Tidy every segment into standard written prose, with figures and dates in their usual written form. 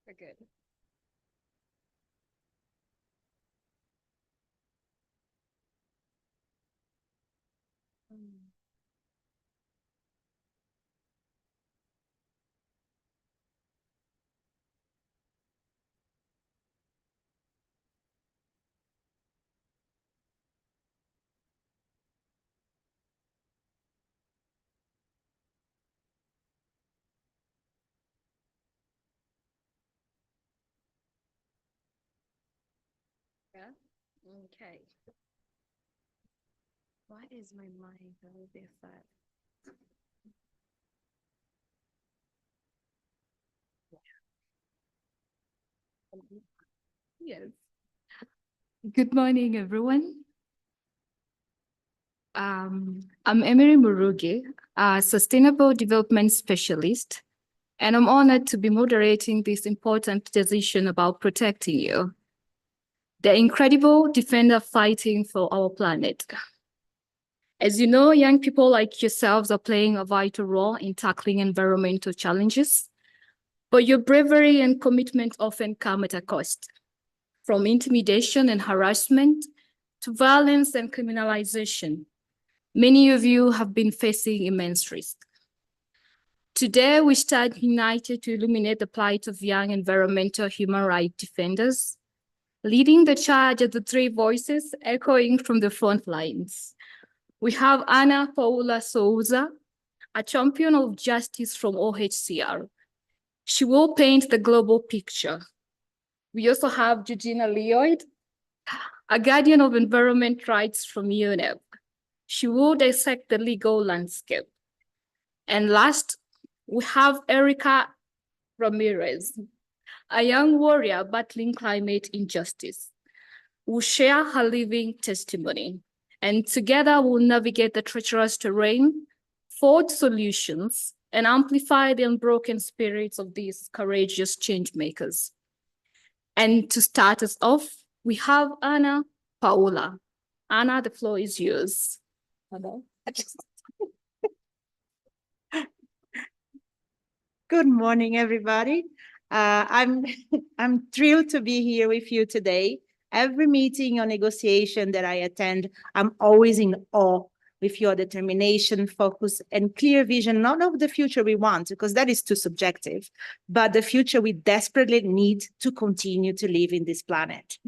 We're good. Mm. Yeah. Okay. Why is my mind a little bit fat? Yes. Good morning, everyone. I'm Emery Muruge, a Sustainable Development Specialist, and I'm honored to be moderating this important decision about protecting you, the incredible defender fighting for our planet. As you know, young people like yourselves are playing a vital role in tackling environmental challenges, but your bravery and commitment often come at a cost, from intimidation and harassment to violence and criminalization. Many of you have been facing immense risk. Today, we stand united to illuminate the plight of young environmental human rights defenders, leading the charge are the three voices echoing from the front lines. We have Ana Paula Souza, a champion of justice from OHCR. She will paint the global picture. We also have Georgina Lloyd, a guardian of environment rights from UNEP. She will dissect the legal landscape. And last, we have Erica Ramirez, a young warrior battling climate injustice, who will share her living testimony. And together we'll navigate the treacherous terrain, forge solutions, and amplify the unbroken spirits of these courageous change makers. And to start us off, we have Ana Paola. Ana, the floor is yours. Hello. Good morning, everybody. I'm I'm thrilled to be here with you today. Every meeting or negotiation that I attend, I'm always in awe with your determination, focus, and clear vision, not of the future we want, because that is too subjective, but the future we desperately need to continue to live in this planet.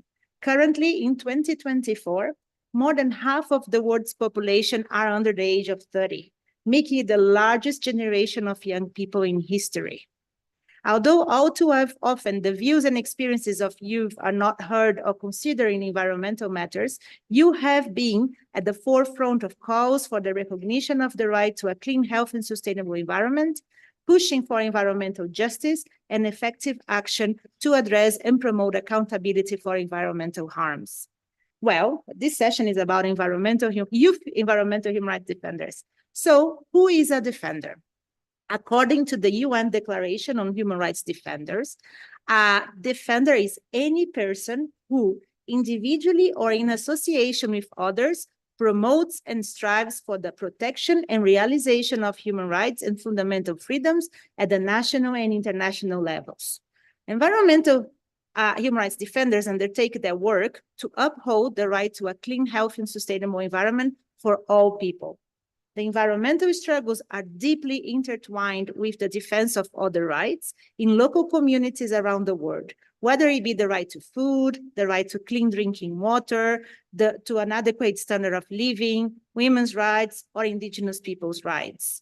Currently, in 2024, more than half of the world's population are under the age of 30, making it the largest generation of young people in history. Although all too often the views and experiences of youth are not heard or considered in environmental matters, you have been at the forefront of calls for the recognition of the right to a clean, healthy, and sustainable environment, pushing for environmental justice and effective action to address and promote accountability for environmental harms. Well, this session is about youth environmental human rights defenders. So, who is a defender? According to the UN Declaration on Human Rights Defenders, a defender is any person who, individually or in association with others, promotes and strives for the protection and realization of human rights and fundamental freedoms at the national and international levels. Environmental human rights defenders undertake their work to uphold the right to a clean, healthy, and sustainable environment for all people. The environmental struggles are deeply intertwined with the defense of other rights in local communities around the world, whether it be the right to food, the right to clean drinking water, to an adequate standard of living, women's rights, or indigenous people's rights.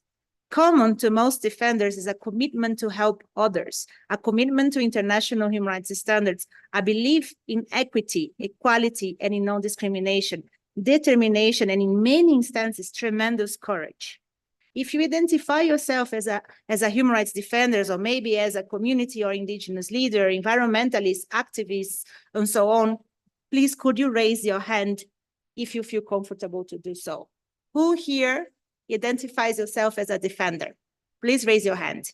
Common to most defenders is a commitment to help others, a commitment to international human rights standards, a belief in equity, equality, and in non-discrimination, determination, and in many instances, tremendous courage. If you identify yourself as a human rights defender, or maybe as a community or indigenous leader, environmentalist, activist, and so on, please could you raise your hand if you feel comfortable to do so? Who here identifies yourself as a defender? Please raise your hand.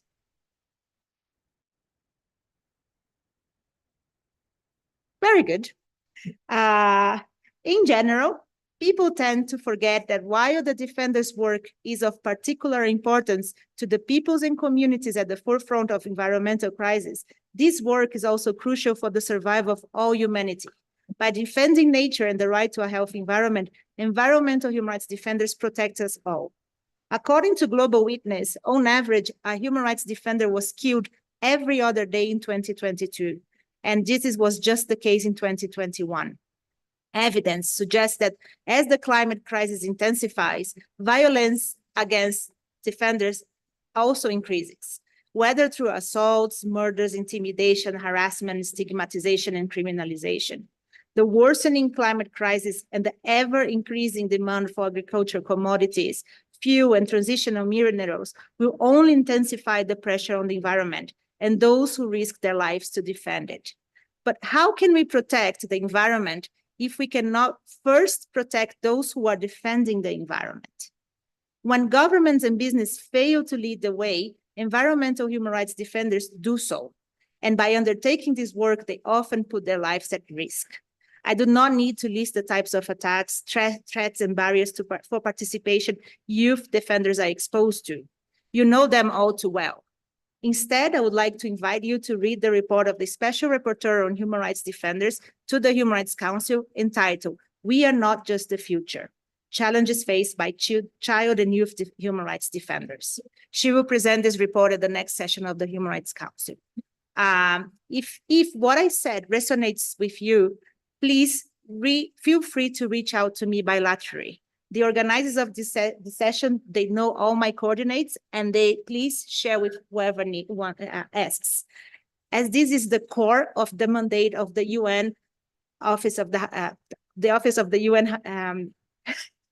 Very good. In general, People tend to forget that while the defenders' work is of particular importance to the peoples and communities at the forefront of environmental crisis, this work is also crucial for the survival of all humanity. By defending nature and the right to a healthy environment, environmental human rights defenders protect us all. According to Global Witness, on average, a human rights defender was killed every other day in 2022, and this was just the case in 2021. Evidence suggests that as the climate crisis intensifies, violence against defenders also increases, whether through assaults, murders, intimidation, harassment, stigmatization, and criminalization. The worsening climate crisis and the ever-increasing demand for agricultural commodities, fuel, and transitional minerals will only intensify the pressure on the environment and those who risk their lives to defend it. But how can we protect the environment if we cannot first protect those who are defending the environment? When governments and business fail to lead the way, environmental human rights defenders do so. And by undertaking this work, they often put their lives at risk. I do not need to list the types of attacks, threats, and barriers for participation youth defenders are exposed to. You know them all too well. Instead, I would like to invite you to read the report of the Special Rapporteur on Human Rights Defenders to the Human Rights Council entitled, "We Are Not Just the Future: Challenges Faced by Child and Youth Human Rights Defenders." She will present this report at the next session of the Human Rights Council. If what I said resonates with you, please feel free to reach out to me bilaterally. The organizers of this session, they know all my coordinates, and they please share with whoever asks. As this is the core of the mandate of the UN Office of the Office of the UN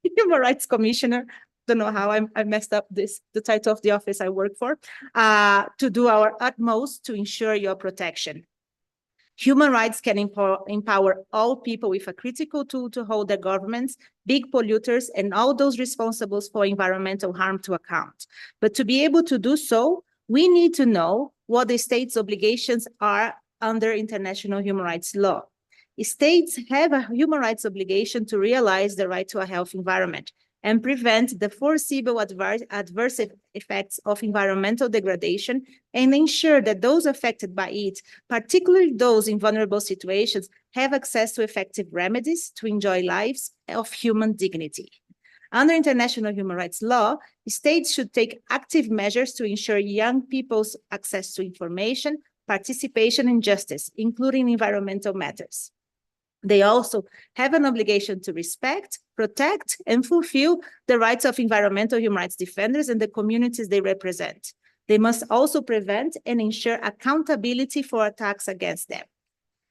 Human Rights Commissioner. Don't know how I messed up the title of the office I work for, to do our utmost to ensure your protection. Human rights can empower all people with a critical tool to hold their governments, big polluters, and all those responsible for environmental harm to account. But to be able to do so, we need to know what the state's obligations are under international human rights law. States have a human rights obligation to realize the right to a healthy environment and prevent the foreseeable adverse effects of environmental degradation, and ensure that those affected by it, particularly those in vulnerable situations, have access to effective remedies to enjoy lives of human dignity. Under international human rights law, states should take active measures to ensure young people's access to information, participation, and justice, including environmental matters. They also have an obligation to respect, protect, and fulfill the rights of environmental human rights defenders and the communities they represent. They must also prevent and ensure accountability for attacks against them.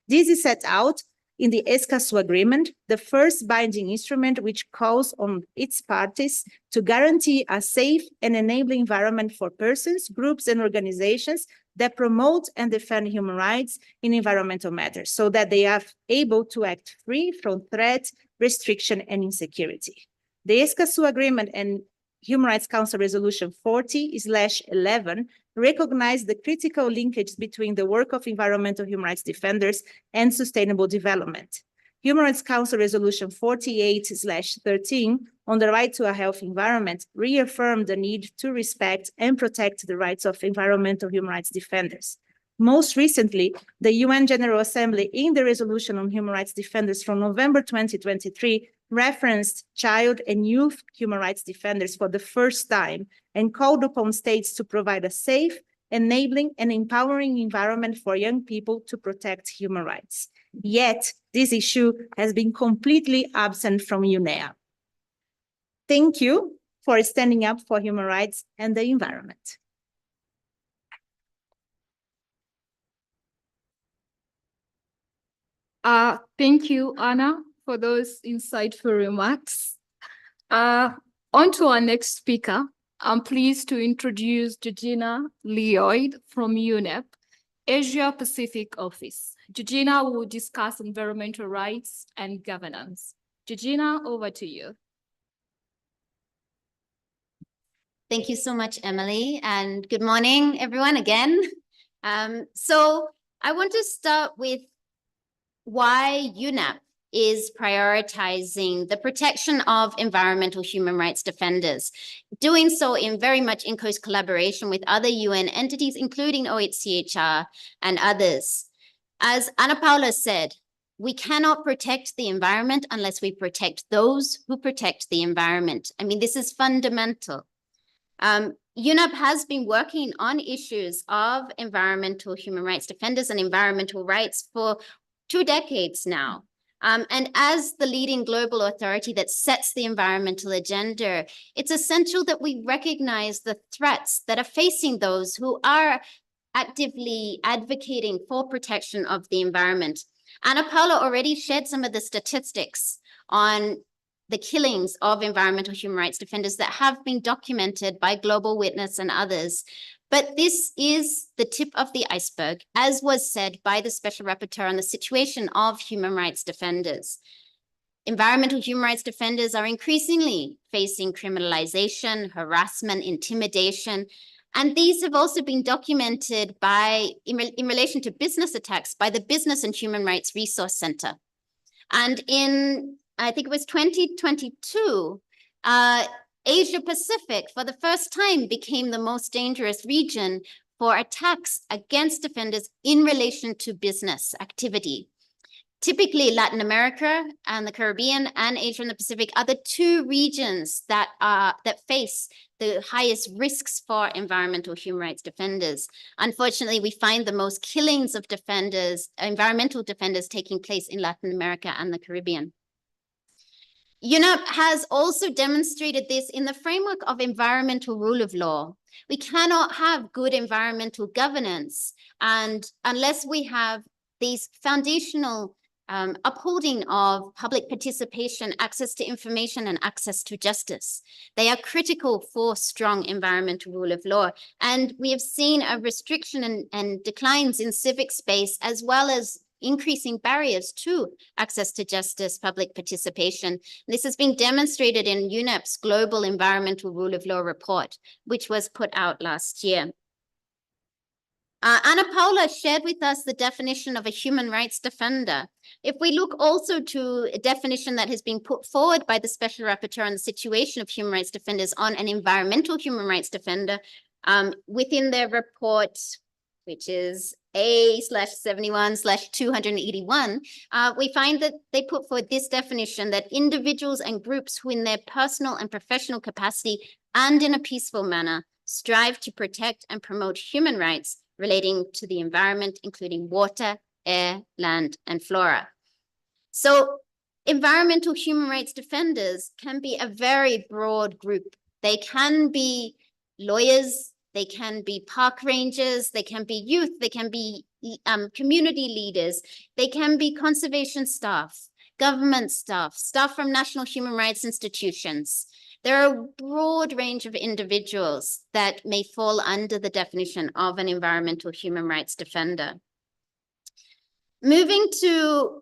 This is set out in the Escazú Agreement, the first binding instrument which calls on its parties to guarantee a safe and enabling environment for persons, groups, and organizations that promote and defend human rights in environmental matters, so that they are able to act free from threat, restriction, and insecurity. The Escazú Agreement and Human Rights Council Resolution 40/11 recognize the critical linkage between the work of environmental human rights defenders and sustainable development. Human Rights Council Resolution 48/13 on the right to a healthy environment reaffirmed the need to respect and protect the rights of environmental human rights defenders. Most recently, the UN General Assembly, in the resolution on human rights defenders from November 2023, referenced child and youth human rights defenders for the first time and called upon states to provide a safe, enabling, and empowering environment for young people to protect human rights. Yet, this issue has been completely absent from UNEA. Thank you for standing up for human rights and the environment. Thank you, Anna, for those insightful remarks. On to our next speaker. I'm pleased to introduce Georgina Lloyd from UNEP, Asia Pacific Office. Georgina will discuss environmental rights and governance. Georgina, over to you. Thank you so much, Emily, and good morning, everyone, again. So I want to start with why UNEP is prioritizing the protection of environmental human rights defenders, doing so in very much in close collaboration with other UN entities, including OHCHR and others. As Ana Paula said, we cannot protect the environment unless we protect those who protect the environment. I mean, this is fundamental. UNEP has been working on issues of environmental human rights defenders and environmental rights for 2 decades now. And as the leading global authority that sets the environmental agenda, it's essential that we recognize the threats that are facing those who are actively advocating for protection of the environment. Ana Paula already shared some of the statistics on the killings of environmental human rights defenders that have been documented by Global Witness and others. But this is the tip of the iceberg, as was said by the Special Rapporteur on the situation of human rights defenders. Environmental human rights defenders are increasingly facing criminalization, harassment, intimidation, and these have also been documented in relation to business attacks by the Business and Human Rights Resource Center. And in, I think it was 2022, Asia Pacific, for the first time, became the most dangerous region for attacks against defenders in relation to business activity. Typically, Latin America and the Caribbean and Asia and the Pacific are the 2 regions that face the highest risks for environmental human rights defenders. Unfortunately, we find the most killings of defenders, environmental defenders, taking place in Latin America and the Caribbean. UNEP has also demonstrated this in the framework of environmental rule of law. We cannot have good environmental governance unless we have these foundational upholding of public participation, access to information, and access to justice. They are critical for strong environmental rule of law. And we have seen a restriction and declines in civic space, as well as increasing barriers to access to justice, public participation. This has been demonstrated in UNEP's Global Environmental Rule of Law report, which was put out last year. Ana Paula shared with us the definition of a human rights defender. If we look also to a definition that has been put forward by the Special Rapporteur on the situation of human rights defenders on an environmental human rights defender, within their report, which is A/71/281, we find that they put forward this definition that individuals and groups who in their personal and professional capacity and in a peaceful manner strive to protect and promote human rights relating to the environment, including water, air, land, and flora. So environmental human rights defenders can be a very broad group. They can be lawyers, they can be park rangers, they can be youth, they can be community leaders, they can be conservation staff, government staff, staff from national human rights institutions. There are a broad range of individuals that may fall under the definition of an environmental human rights defender. Moving to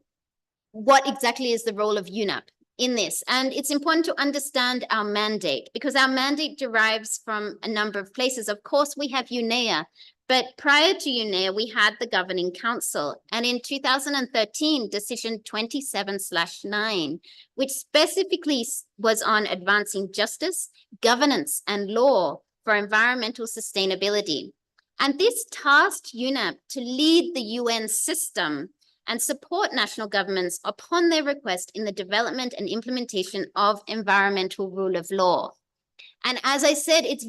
what exactly is the role of UNEP in this, and it's important to understand our mandate because our mandate derives from a number of places. Of course, we have UNEA, but prior to UNEA, we had the Governing Council. And in 2013, Decision 27/9, which specifically was on advancing justice, governance, and law for environmental sustainability. And this tasked UNEP to lead the UN system and support national governments upon their request in the development and implementation of environmental rule of law. And as I said, it's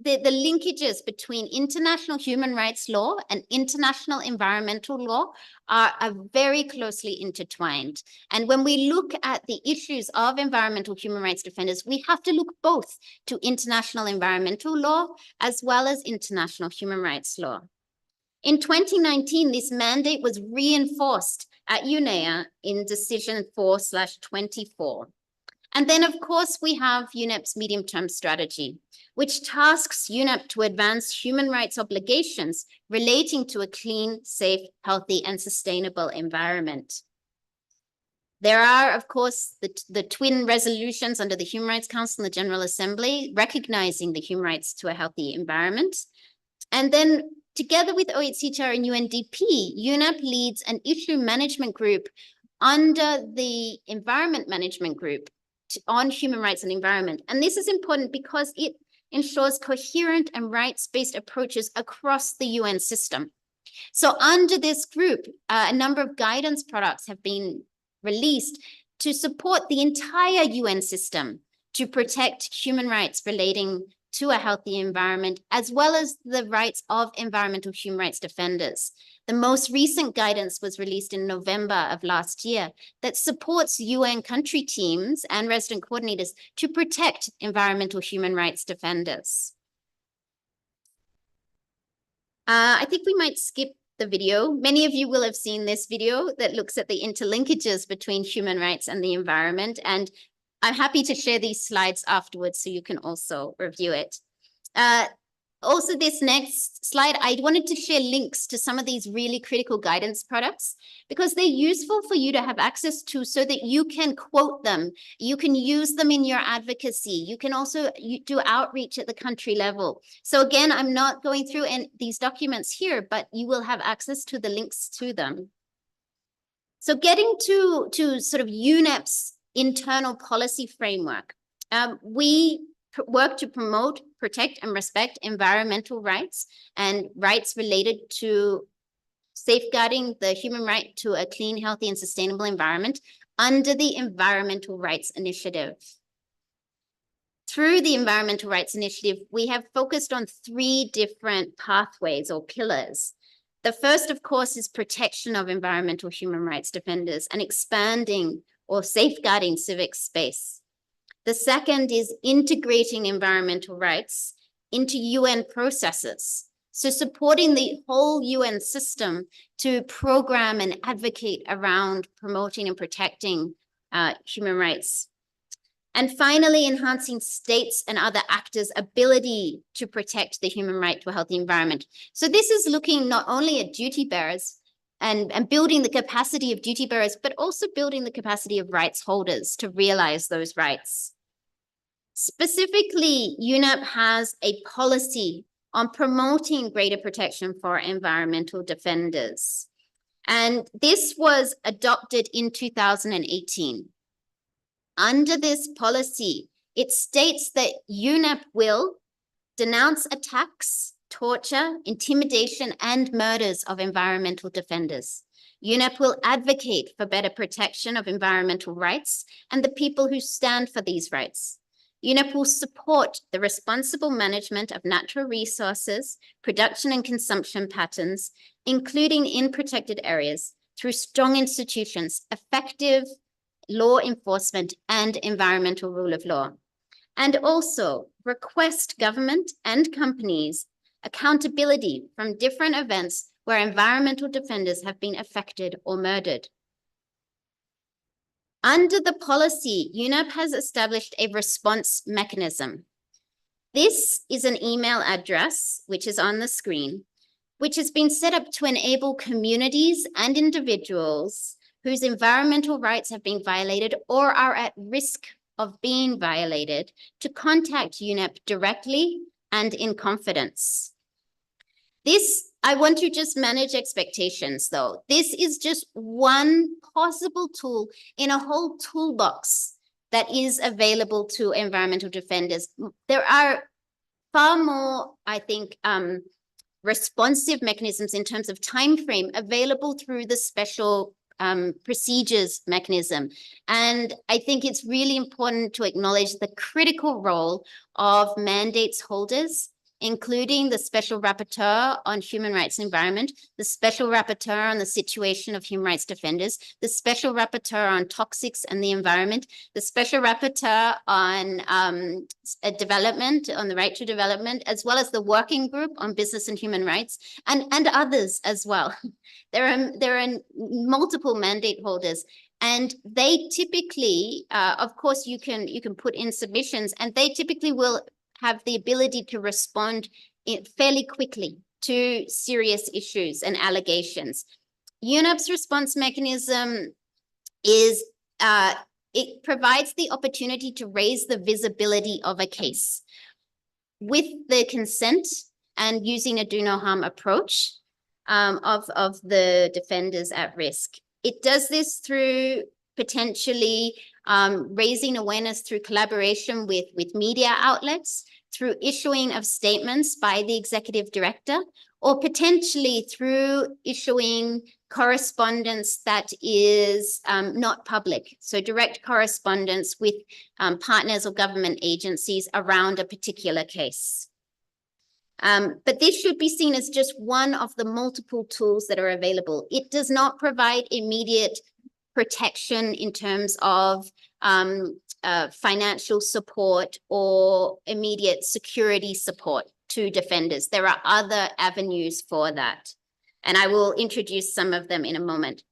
the linkages between international human rights law and international environmental law are very closely intertwined. And when we look at the issues of environmental human rights defenders, we have to look both to international environmental law as well as international human rights law. In 2019, this mandate was reinforced at UNEA in Decision 4/24. And then, of course, we have UNEP's medium-term strategy, which tasks UNEP to advance human rights obligations relating to a clean, safe, healthy, and sustainable environment. There are, of course, the twin resolutions under the Human Rights Council and the General Assembly, recognizing the human rights to a healthy environment. And then together with OHCHR and UNDP, UNEP leads an issue management group under the Environment Management Group on human rights and environment. And this is important because it ensures coherent and rights-based approaches across the UN system. So under this group, a number of guidance products have been released to support the entire UN system to protect human rights relating to a healthy environment, as well as the rights of environmental human rights defenders. The most recent guidance was released in November of last year that supports UN country teams and resident coordinators to protect environmental human rights defenders. I think we might skip the video. Many of you will have seen this video that looks at the interlinkages between human rights and the environment. And I'm happy to share these slides afterwards so you can also review it. Also, this next slide, I wanted to share links to some of these really critical guidance products because they're useful for you to have access to so that you can quote them. You can use them in your advocacy. You can also do outreach at the country level. So again, I'm not going through these documents here, but you will have access to the links to them. So getting to sort of UNEP's internal policy framework, we work to promote, protect, and respect environmental rights and rights related to safeguarding the human right to a clean, healthy, and sustainable environment under the Environmental Rights Initiative. Through the Environmental Rights Initiative, we have focused on 3 different pathways or pillars. The first, of course, is protection of environmental human rights defenders and expanding or safeguarding civic space. The second is integrating environmental rights into UN processes. So supporting the whole UN system to program and advocate around promoting and protecting human rights. And finally, enhancing states and other actors' ability to protect the human right to a healthy environment. So this is looking not only at duty bearers and building the capacity of duty bearers, but also building the capacity of rights holders to realize those rights. Specifically, UNEP has a policy on promoting greater protection for environmental defenders. And this was adopted in 2018. Under this policy, it states that UNEP will denounce attacks, torture, intimidation, and murders of environmental defenders. UNEP will advocate for better protection of environmental rights and the people who stand for these rights. UNEP will support the responsible management of natural resources, production and consumption patterns, including in protected areas, through strong institutions, effective law enforcement, and environmental rule of law. And also request government and companies accountability from different events where environmental defenders have been affected or murdered. Under the policy, UNEP has established a response mechanism. This is an email address, which is on the screen, which has been set up to enable communities and individuals whose environmental rights have been violated or are at risk of being violated to contact UNEP directly and in confidence. This, I want to just manage expectations though. This is just one possible tool in a whole toolbox that is available to environmental defenders. There are far more, I think, responsive mechanisms in terms of time frame available through the special procedures mechanism. And I think it's really important to acknowledge the critical role of mandates holders, including the Special Rapporteur on Human Rights and Environment, the Special Rapporteur on the situation of human rights defenders, the Special Rapporteur on toxics and the environment, the Special Rapporteur on development, on the right to development, as well as the Working Group on Business and Human Rights, and others as well. There are multiple mandate holders, and they typically, of course, you can put in submissions, and they typically will have the ability to respond fairly quickly to serious issues and allegations. UNEP's response mechanism is, it provides the opportunity to raise the visibility of a case with the consent and using a do no harm approach of the defenders at risk. It does this through potentially raising awareness through collaboration with media outlets, through issuing of statements by the executive director, or potentially through issuing correspondence that is not public. So direct correspondence with partners or government agencies around a particular case. But this should be seen as just one of the multiple tools that are available. It does not provide immediate protection in terms of financial support or immediate security support to defenders. There are other avenues for that, and I will introduce some of them in a moment.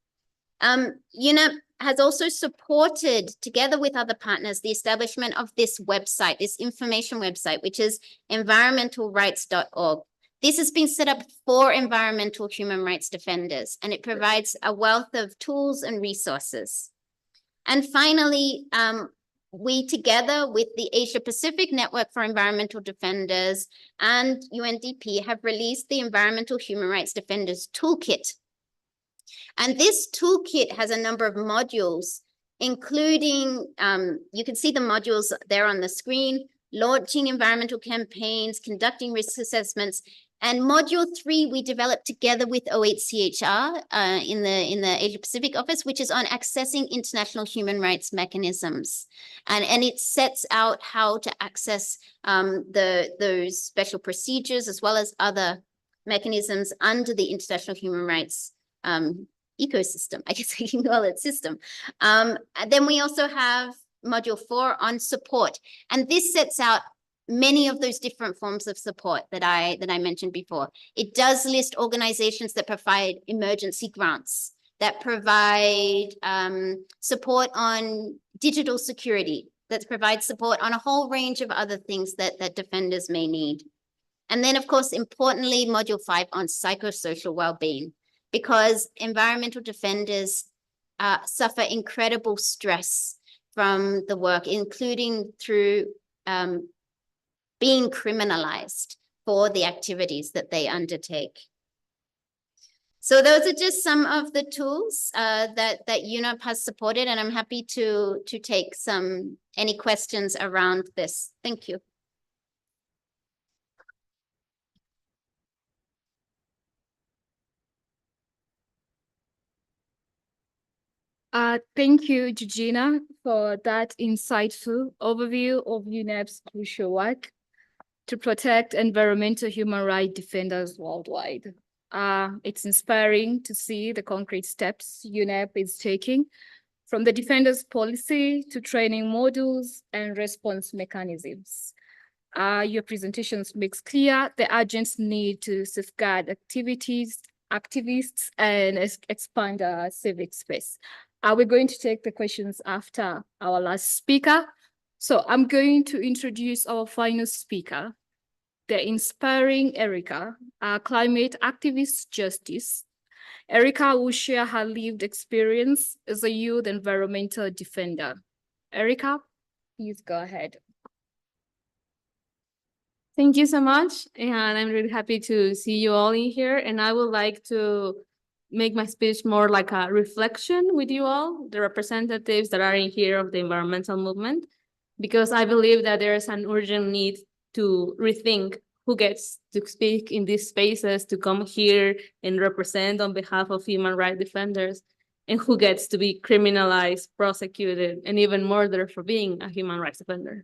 UNEP has also supported, together with other partners, the establishment of this website, this information website, which is environmentalrights.org. This has been set up for environmental human rights defenders, and it provides a wealth of tools and resources. And finally, we, together with the Asia Pacific Network for Environmental Defenders and UNDP, have released the Environmental Human Rights Defenders Toolkit. And this toolkit has a number of modules, including, you can see the modules there on the screen: launching environmental campaigns, conducting risk assessments. And module 3, we developed together with OHCHR in the Asia Pacific office, which is on accessing international human rights mechanisms. And it sets out how to access those special procedures, as well as other mechanisms under the international human rights ecosystem, I guess I can call it system. And then we also have module 4 on support. And this sets out many of those different forms of support that I mentioned before. It does list organizations that provide emergency grants, that provide support on digital security, that provide support on a whole range of other things that defenders may need. And then, of course, importantly, module 5 on psychosocial well-being, because environmental defenders suffer incredible stress from the work, including through being criminalized for the activities that they undertake. So those are just some of the tools that UNEP has supported, and I'm happy to take any questions around this. Thank you. Thank you, Georgina, for that insightful overview of UNEP's crucial work to protect environmental human rights defenders worldwide. It's inspiring to see the concrete steps UNEP is taking, from the defenders policy to training modules and response mechanisms. Your presentations makes clear the urgent need to safeguard activists and expand our civic space. We're going to take the questions after our last speaker. So I'm going to introduce our final speaker, the inspiring Erica, climate activist justice. Erica will share her lived experience as a youth environmental defender. Erica, please go ahead. Thank you so much. And I'm really happy to see you all in here. And I would like to make my speech more like a reflection with you all, the representatives that are in here of the environmental movement, because I believe that there is an urgent need to rethink who gets to speak in these spaces, to come here and represent on behalf of human rights defenders, and who gets to be criminalized, prosecuted, and even murdered for being a human rights defender.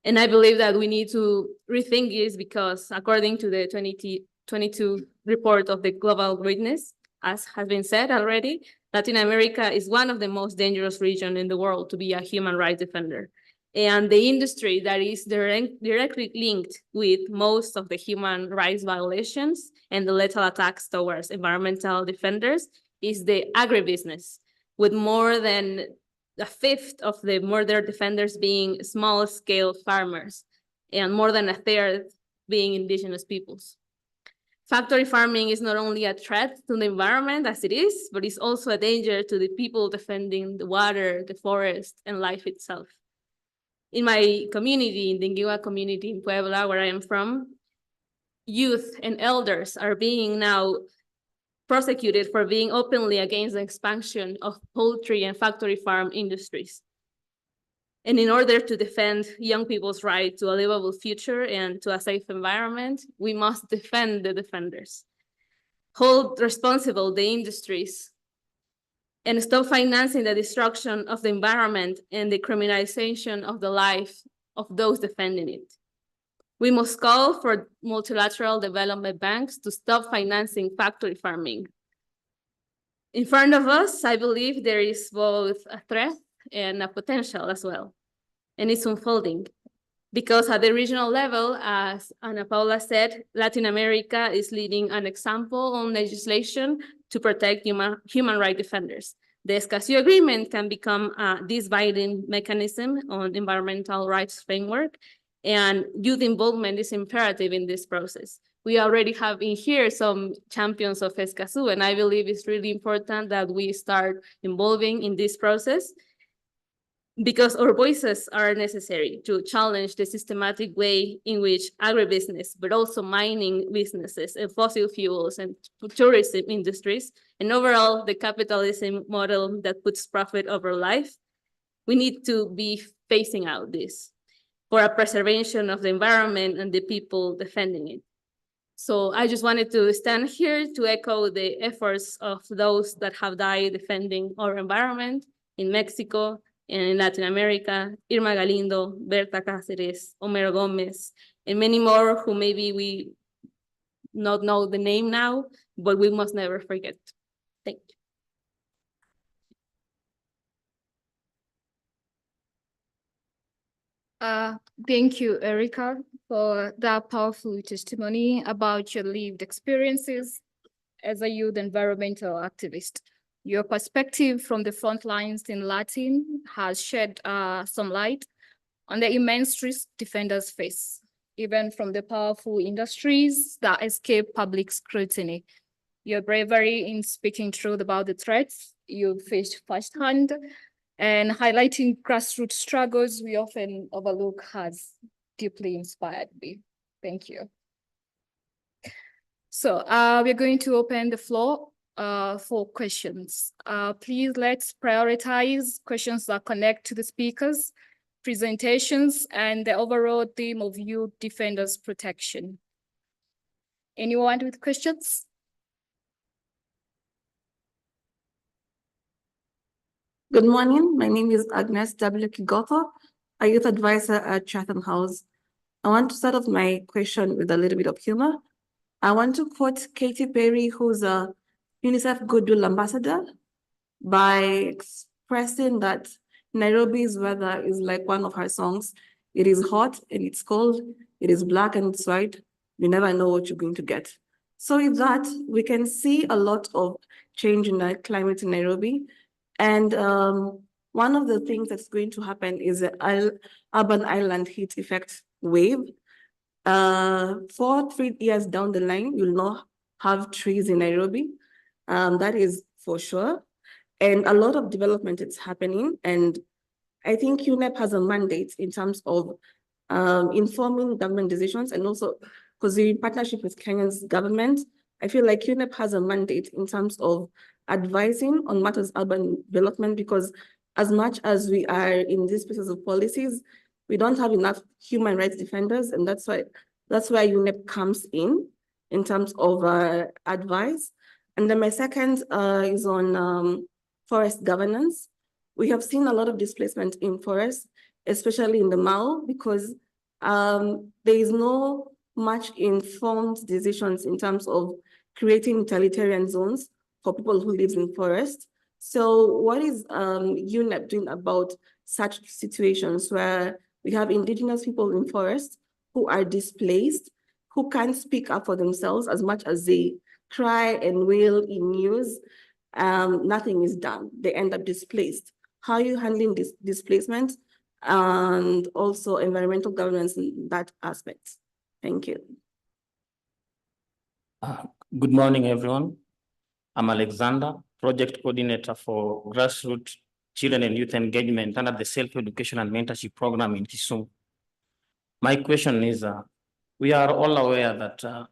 And I believe that we need to rethink this because according to the 2022 report of the Global Witness, as has been said already, Latin America is one of the most dangerous regions in the world to be a human rights defender. And the industry that is directly linked with most of the human rights violations and the lethal attacks towards environmental defenders is the agribusiness, with more than a fifth of the murder defenders being small-scale farmers, and more than a third being indigenous peoples. Factory farming is not only a threat to the environment as it is, but it's also a danger to the people defending the water, the forest, and life itself. In my community, in the Ngigua community in Puebla, where I am from, youth and elders are being now prosecuted for being openly against the expansion of poultry and factory farm industries. And in order to defend young people's right to a livable future and to a safe environment, we must defend the defenders, hold responsible the industries, and stop financing the destruction of the environment and the criminalization of the life of those defending it. We must call for multilateral development banks to stop financing factory farming. In front of us, I believe there is both a threat and a potential as well, and it's unfolding. Because at the regional level, as Ana Paula said, Latin America is leading an example on legislation to protect human rights defenders. The Escazú Agreement can become this binding mechanism on environmental rights framework, and youth involvement is imperative in this process. We already have in here some champions of Escazú, and I believe it's really important that we start involving in this process, because our voices are necessary to challenge the systematic way in which agribusiness, but also mining businesses and fossil fuels and tourism industries, and overall the capitalism model that puts profit over life, we need to be phasing out this for a preservation of the environment and the people defending it. So I just wanted to stand here to echo the efforts of those that have died defending our environment in Mexico, and in Latin America, Irma Galindo, Berta Cáceres, Homero Gomez, and many more who maybe we not know the name now, but we must never forget. Thank you. Thank you, Erica, for that powerful testimony about your lived experiences as a youth environmental activist. Your perspective from the front lines in Latin has shed some light on the immense risk defenders face, even from the powerful industries that escape public scrutiny. Your bravery in speaking truth about the threats you faced firsthand and highlighting grassroots struggles we often overlook has deeply inspired me. Thank you. So we're going to open the floor for questions. Please let's prioritize questions that connect to the speakers, presentations, and the overall theme of youth defenders protection. Anyone with questions? Good morning. My name is Agnes W. Kigotho, a youth advisor at Chatham House. I want to start off my question with a little bit of humor. I want to quote Katy Perry, who's a UNICEF Goodwill Ambassador, by expressing that Nairobi's weather is like one of her songs. It is hot and it's cold. It is black and it's white. You never know what you're going to get. So with that, we can see a lot of change in the climate in Nairobi. And one of the things that's going to happen is the urban island heat effect wave. 4-3 years down the line, you'll not have trees in Nairobi. That is for sure. And a lot of development is happening. And I think UNEP has a mandate in terms of informing government decisions, and also because we're in partnership with Kenya's government, I feel like UNEP has a mandate in terms of advising on matters urban development, because as much as we are in these pieces of policies, we don't have enough human rights defenders, and that's why UNEP comes in terms of advice. And then my second is on forest governance. We have seen a lot of displacement in forests, especially in the Mau, because there is no much informed decisions in terms of creating utilitarian zones for people who live in forests. So what is UNEP doing about such situations where we have indigenous people in forests who are displaced, who can't speak up for themselves as much as they cry and wail in news? Nothing is done. They end up displaced. How are you handling this displacement and also environmental governance in that aspect? Thank you. Good morning, everyone. I'm Alexander, project coordinator for grassroots children and youth engagement under the self-education and mentorship program in Kisumu. My question is, we are all aware that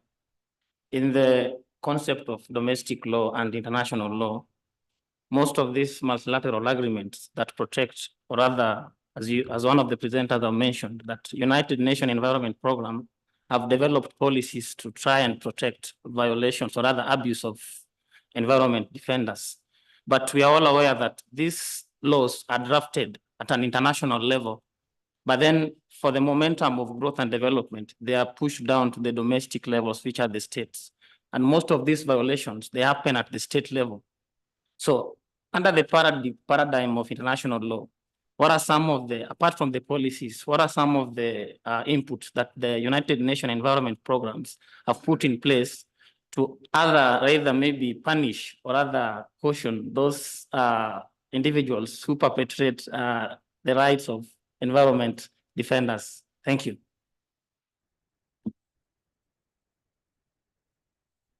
in the concept of domestic law and international law, most of these multilateral agreements that protect, or rather, as one of the presenters have mentioned, that United Nations Environment Program have developed policies to try and protect violations or other abuse of environment defenders. But we are all aware that these laws are drafted at an international level, but then for the momentum of growth and development, they are pushed down to the domestic levels, which are the states. And most of these violations, they happen at the state level. So under the paradigm of international law, what are some of the, apart from the policies, what are some of the inputs that the United Nations Environment Programs have put in place to either maybe punish or rather caution those individuals who perpetrate the rights of environment defenders? Thank you.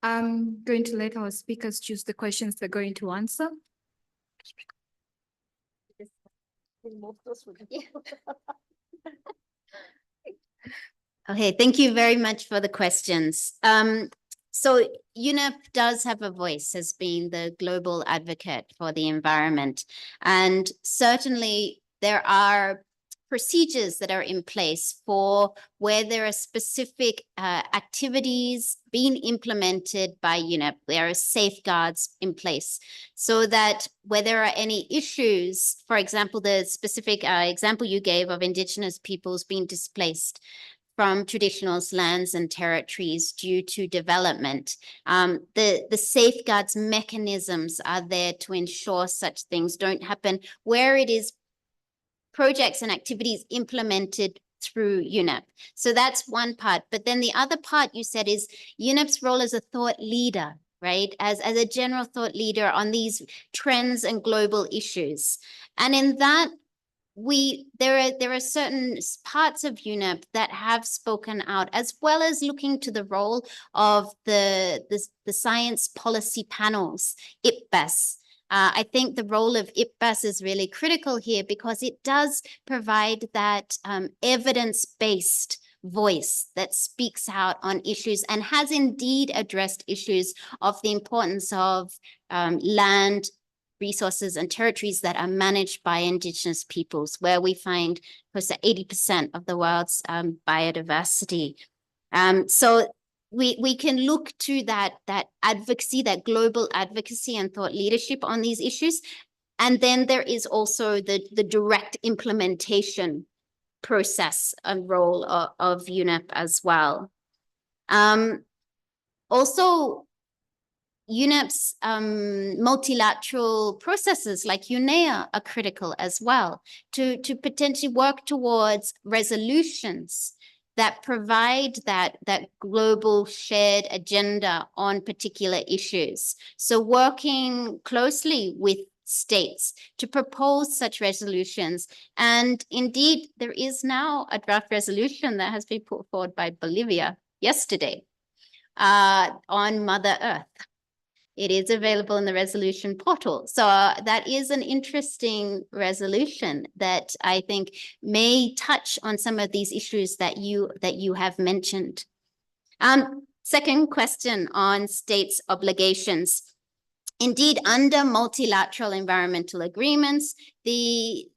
I'm going to let our speakers choose the questions they're going to answer. Okay, thank you very much for the questions. So UNEP does have a voice as being the global advocate for the environment. And certainly there are procedures that are in place for where there are specific activities being implemented by UNEP. There are safeguards in place so that where there are any issues, for example, the specific example you gave of Indigenous peoples being displaced from traditional lands and territories due to development. The safeguards mechanisms are there to ensure such things don't happen where it is projects and activities implemented through UNEP. So that's one part. But then the other part you said is UNEP's role as a thought leader, right? As a general thought leader on these trends and global issues. And in that, there are certain parts of UNEP that have spoken out, as well as looking to the role of the science policy panels, IPBES. I think the role of IPBES is really critical here because it does provide that evidence-based voice that speaks out on issues and has indeed addressed issues of the importance of land, resources and territories that are managed by Indigenous peoples, where we find close to 80% of the world's biodiversity. So we can look to that advocacy, that global advocacy and thought leadership on these issues. And then there is also the direct implementation process and role of UNEP as well. Also, UNEP's multilateral processes like YEA are critical as well to potentially work towards resolutions that provide that global shared agenda on particular issues. So working closely with states to propose such resolutions. And indeed, there is now a draft resolution that has been put forward by Bolivia yesterday on Mother Earth. It is available in the resolution portal. So that is an interesting resolution that I think may touch on some of these issues that you have mentioned. Second question on states' obligations. Indeed, under multilateral environmental agreements, the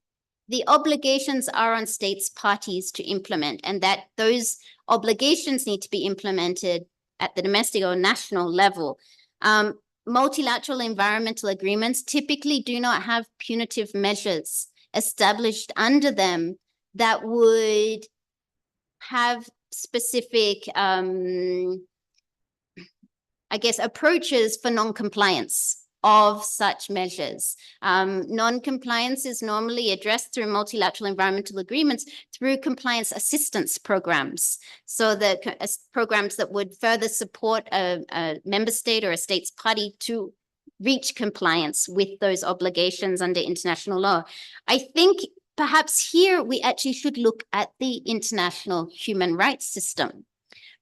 obligations are on states parties to implement, and that those obligations need to be implemented at the domestic or national level. Multilateral environmental agreements typically do not have punitive measures established under them that would have specific, I guess, approaches for non-compliance of such measures. Non-compliance is normally addressed through multilateral environmental agreements through compliance assistance programs. So the programs that would further support a member state or a state's party to reach compliance with those obligations under international law. I think perhaps here we actually should look at the international human rights system,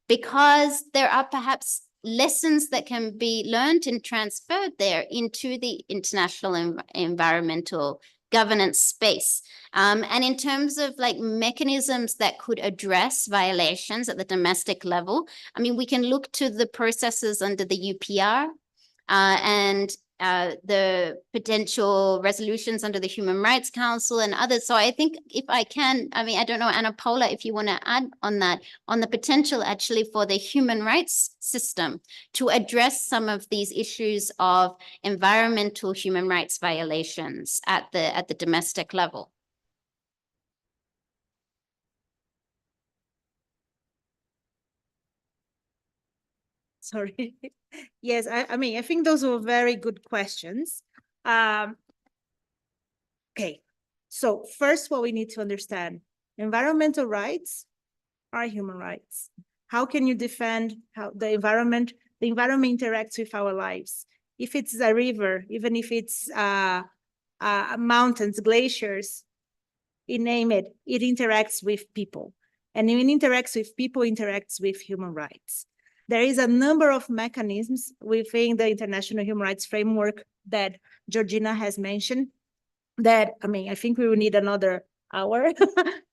because there are perhaps lessons that can be learned and transferred there into the international environmental governance space. And in terms of like mechanisms that could address violations at the domestic level, I mean, we can look to the processes under the UPR and the potential resolutions under the Human Rights Council and others. So I think if I can, I mean, I don't know, Anna Paula, if you want to add on that, on the potential actually for the human rights system to address some of these issues of environmental human rights violations at the domestic level. Sorry. Yes, I mean, I think those were very good questions. Okay, so first what we need to understand, environmental rights are human rights. How can you defend how the environment interacts with our lives? If it's a river, even if it's mountains, glaciers, you name it, it interacts with people. And when it interacts with people, it interacts with human rights. There is a number of mechanisms within the International Human Rights Framework that Georgina has mentioned that, I mean, I think we will need another hour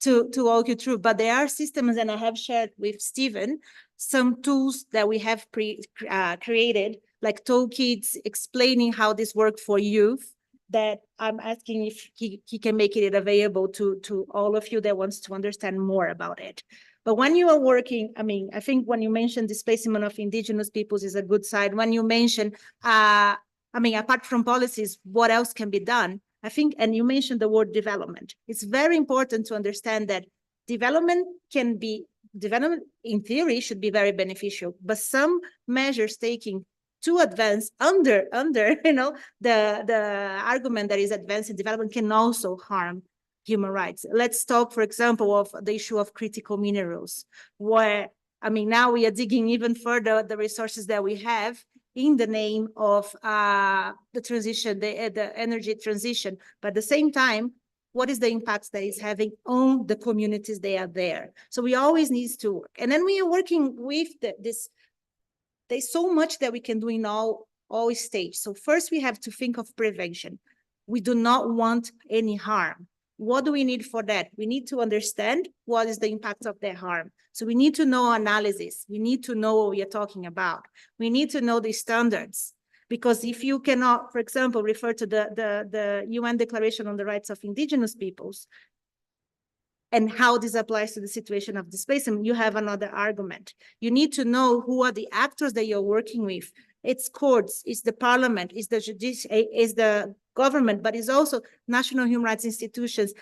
to walk you through, but there are systems, and I have shared with Stephen some tools that we have created, like toolkits explaining how this works for youth, that I'm asking if he can make it available to all of you that wants to understand more about it. But when you are working, I mean, I think when you mentioned displacement of indigenous peoples is a good side. When you mention, I mean, apart from policies, what else can be done? I think, and you mentioned the word development. It's very important to understand that development in theory should be very beneficial, but some measures taking to advance under you know, the argument that is advancing development can also harm human rights. Let's talk, for example, of the issue of critical minerals, where, I mean, now we are digging even further the resources that we have in the name of the transition, the energy transition. But at the same time, what is the impacts that it's having on the communities that are there? So we always need to work. And then we are working with this. There's so much that we can do in all stages. So first we have to think of prevention. We do not want any harm. What do we need for that? We need to understand what is the impact of that harm. So we need to know analysis. We need to know what we are talking about. We need to know the standards. Because if you cannot, for example, refer to the UN Declaration on the Rights of Indigenous Peoples and how this applies to the situation of displacement, you have another argument. You need to know who are the actors that you're working with. It's courts, it's the parliament, it's the judiciary, it's the government, but it's also national human rights institutions,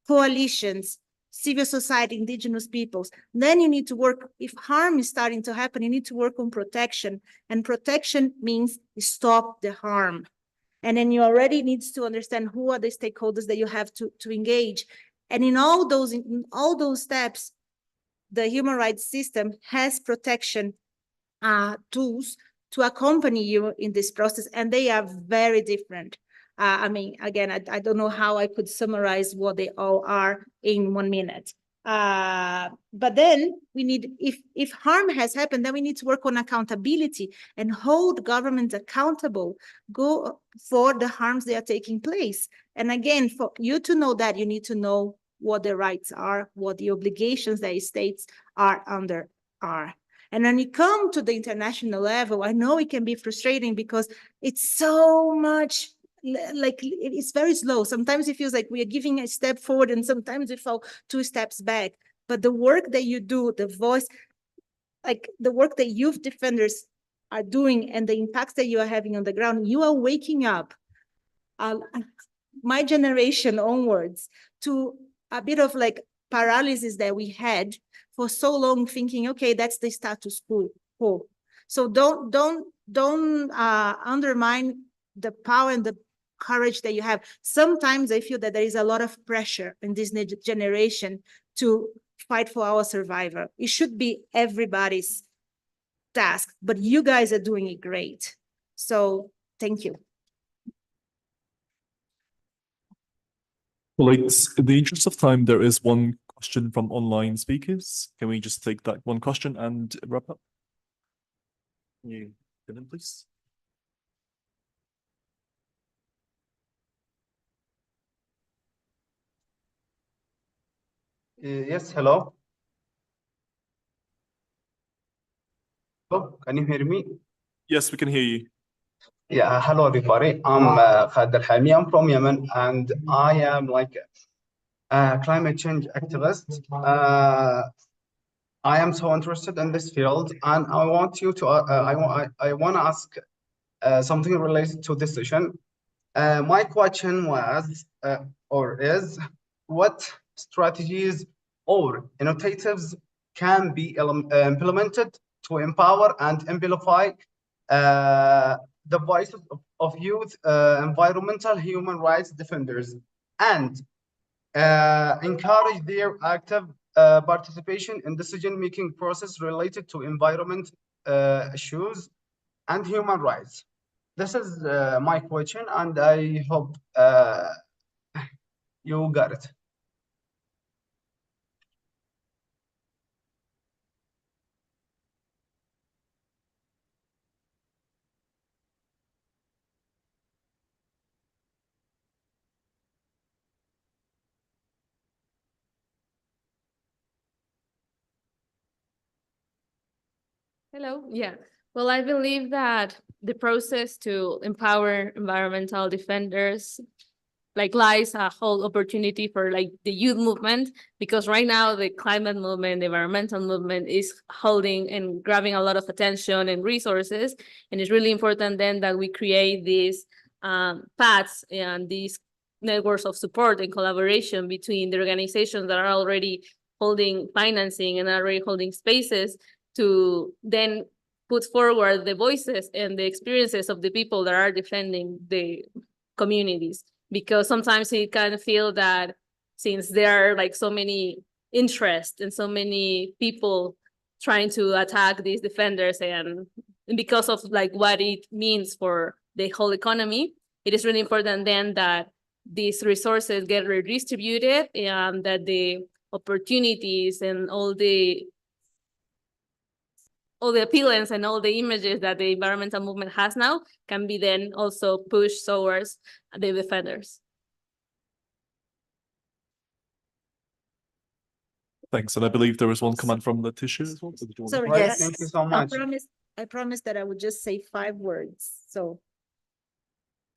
coalitions, civil society, indigenous peoples. Then you need to work, if harm is starting to happen, you need to work on protection. And protection means stop the harm. And then you already need to understand who are the stakeholders that you have to engage. And in all those steps, the human rights system has protection tools to accompany you in this process, and they are very different. I mean, again, I don't know how I could summarize what they all are in 1 minute. But then we need, if harm has happened, then we need to work on accountability and hold governments accountable, go for the harms that are taking place. And again, for you to know that, you need to know what the rights are, what the obligations that states are under are. And when you come to the international level, I know it can be frustrating because it's so much, like it's very slow. Sometimes it feels like we are giving a step forward and sometimes we fall 2 steps back. But the work that you do, the voice, like the work that youth defenders are doing and the impacts that you are having on the ground, you are waking up my generation onwards to a bit of like paralysis that we had for so long, thinking, okay, that's the status quo. So don't undermine the power and the courage that you have. Sometimes I feel that there is a lot of pressure in this generation to fight for our survival. It should be everybody's task, but you guys are doing it great. So thank you. Well, it's in the interest of time, there is one question from online speakers. Can we just take that one question and wrap up? Can you get in, please? Yes, hello. Oh, can you hear me? Yes, we can hear you. Yeah, hello everybody. I'm Khalid Al-Hami. I'm from Yemen, and I am like a climate change activist. I am so interested in this field, and I want you to. I want to ask something related to this session. My question was or is, what strategies or initiatives can be implemented to empower and amplify the voices of youth, environmental human rights defenders, and encourage their active participation in decision-making process related to environment issues and human rights. This is my question, and I hope you got it. Hello, yeah. Well, I believe that the process to empower environmental defenders lies a whole opportunity for the youth movement, because right now the climate movement, the environmental movement is holding and grabbing a lot of attention and resources. And it's really important then that we create these paths and these networks of support and collaboration between the organizations that are already holding financing and already holding spaces to then put forward the voices and the experiences of the people that are defending the communities. Because sometimes you kind of feel that since there are so many interests and so many people trying to attack these defenders, and because of what it means for the whole economy, it is really important then that these resources get redistributed and that the opportunities and all the appealance and all the images that the environmental movement has now can be then also pushed towards the defenders. Thanks. And I believe there was one comment from Letitia as well. So did you want to- Sorry, Right, yes. thank you so I much. promised that I would just say 5 words. So,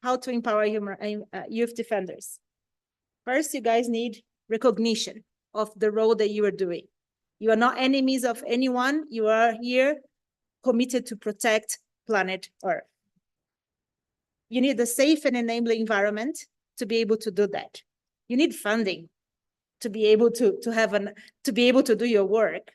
how to empower youth defenders. First, you guys need recognition of the role that you are doing. You are not enemies of anyone. You are here committed to protect planet Earth. You need a safe and enabling environment to be able to do that. You need funding to be able to be able to do your work,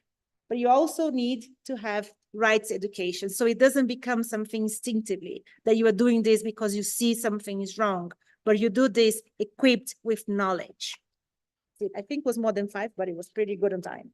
but you also need to have rights education, so it doesn't become something instinctively that you are doing this because you see something is wrong, but you do this equipped with knowledge. I think it was more than 5, but it was pretty good on time.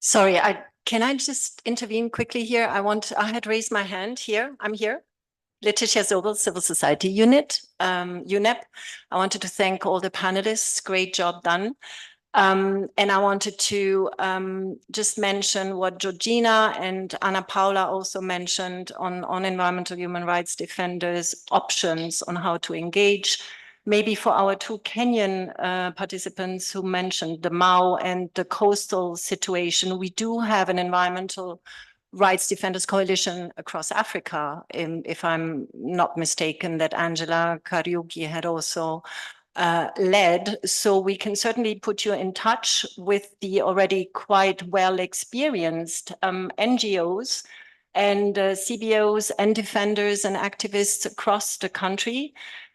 Sorry, can I just intervene quickly here? I had raised my hand here. I'm here. Letitia Zobel, Civil Society Unit, UNEP. I wanted to thank all the panelists. Great job done. And I wanted to just mention what Georgina and Ana Paula also mentioned on environmental human rights defenders' options on how to engage. Maybe for our 2 Kenyan participants who mentioned the Mau and the coastal situation, we do have an environmental rights defenders coalition across Africa, if I'm not mistaken, that Angela Kariuki had also led. So we can certainly put you in touch with the already quite well experienced NGOs and CBOs and defenders and activists across the country.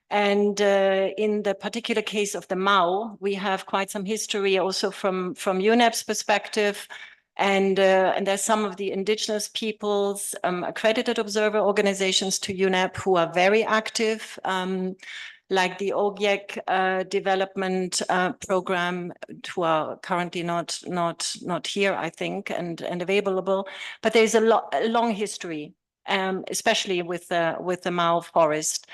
And in the particular case of the Mau, we have quite some history also from UNEP's perspective. And there's some of the indigenous peoples, accredited observer organizations to UNEP who are very active, like the OGIEC development program, who are currently not here, I think, and available. But there's a long history, especially with the Mau forest.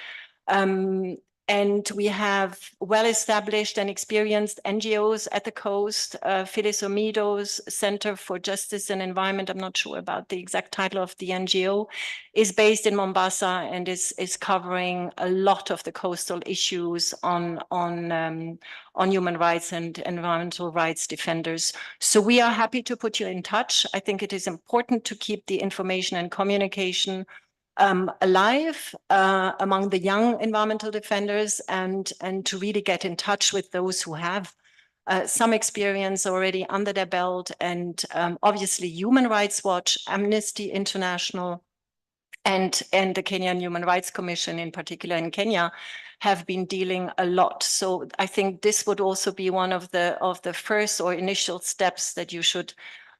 And we have well-established and experienced NGOs at the coast. Feliz Omido's Center for Justice and Environment, I'm not sure about the exact title of the NGO, is based in Mombasa and is covering a lot of the coastal issues on human rights and environmental rights defenders. So we are happy to put you in touch. I think it is important to keep the information and communication alive among the young environmental defenders and to really get in touch with those who have some experience already under their belt. And obviously Human Rights Watch, Amnesty International, and the Kenyan Human Rights Commission, in particular in Kenya, have been dealing a lot. So I think this would also be one of the first or initial steps that you should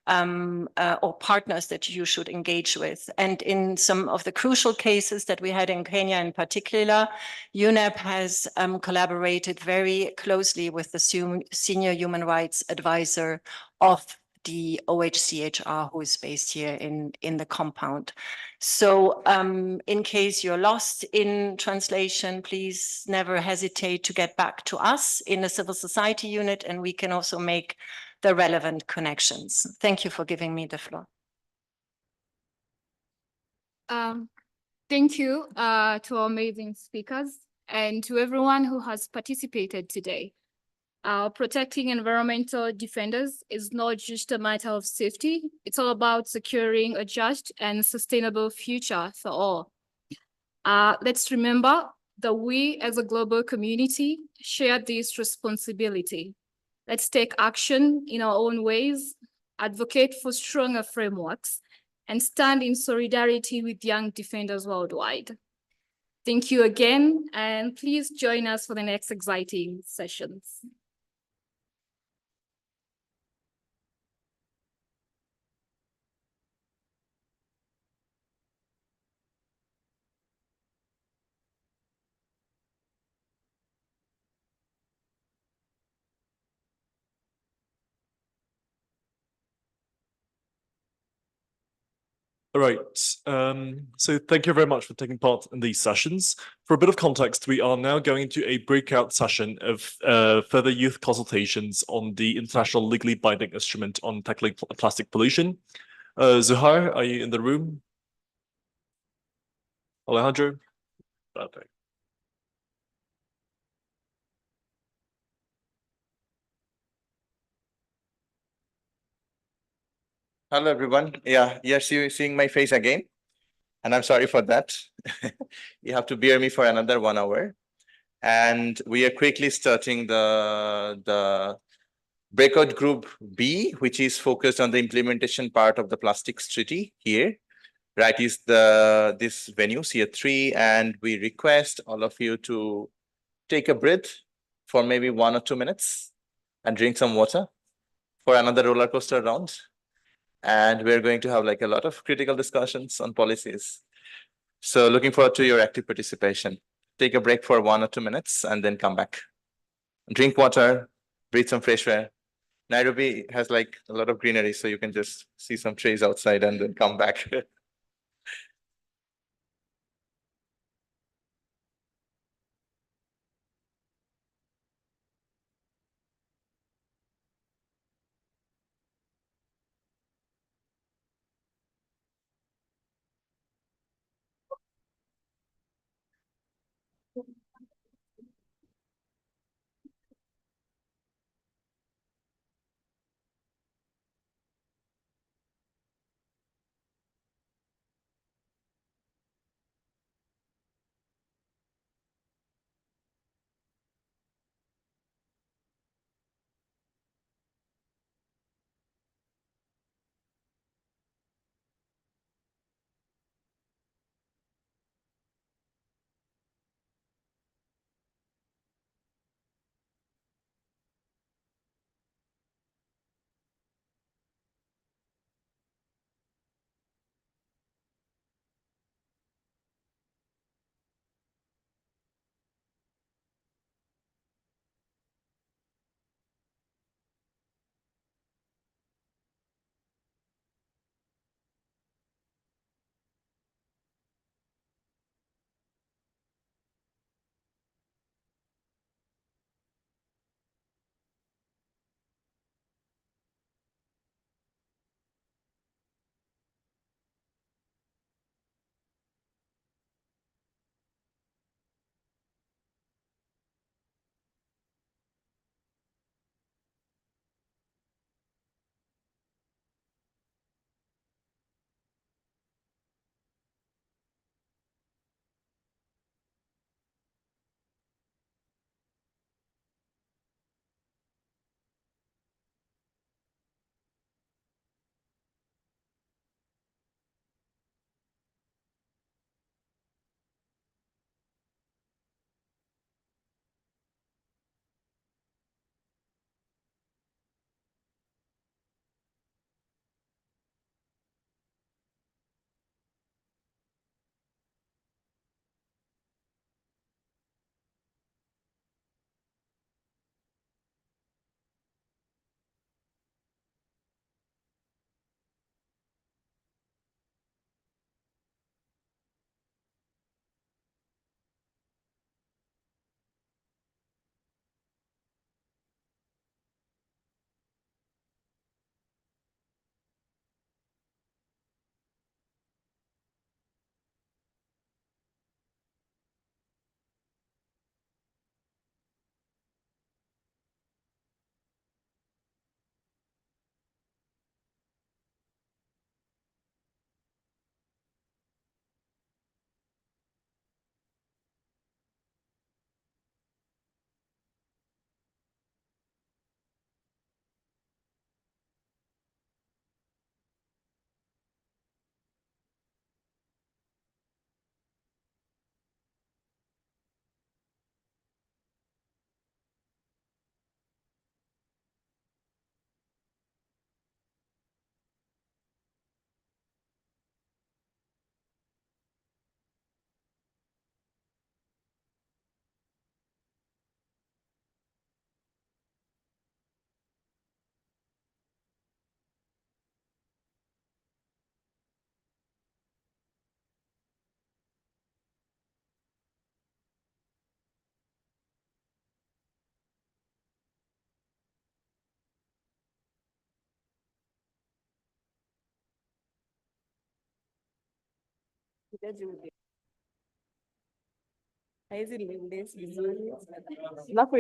or partners that you should engage with. And in some of the crucial cases that we had in Kenya in particular, UNEP has collaborated very closely with the senior human rights advisor of the OHCHR, who is based here in the compound. So in case you're lost in translation, please never hesitate to get back to us in the civil society unit, and we can also make the relevant connections. Thank you for giving me the floor. Thank you to our amazing speakers and to everyone who has participated today. Protecting environmental defenders is not just a matter of safety. It's all about securing a just and sustainable future for all. Let's remember that we as a global community share this responsibility. Let's take action in our own ways, advocate for stronger frameworks, and stand in solidarity with young defenders worldwide. Thank you again, and please join us for the next exciting sessions. All right. So thank you very much for taking part in these sessions. For a bit of context, we are now going into a breakout session of further youth consultations on the international legally binding instrument on tackling plastic pollution. Zuhair, are you in the room? Alejandro? Perfect. Hello, everyone. Yeah, yes, you're seeing my face again, and I'm sorry for that. You have to bear me for another 1 hour. And we are quickly starting the breakout group B, which is focused on the implementation part of the plastics treaty here. Right, is this venue, CA3, and we request all of you to take a breath for maybe 1 or 2 minutes and drink some water for another roller coaster round. And we're going to have like a lot of critical discussions on policies. So looking forward to your active participation. Take a break for 1 or 2 minutes and then come back. Drink water, breathe some fresh air. Nairobi has like a lot of greenery, so you can just see some trees outside and then come back. Haizi lines vizuri. Alafu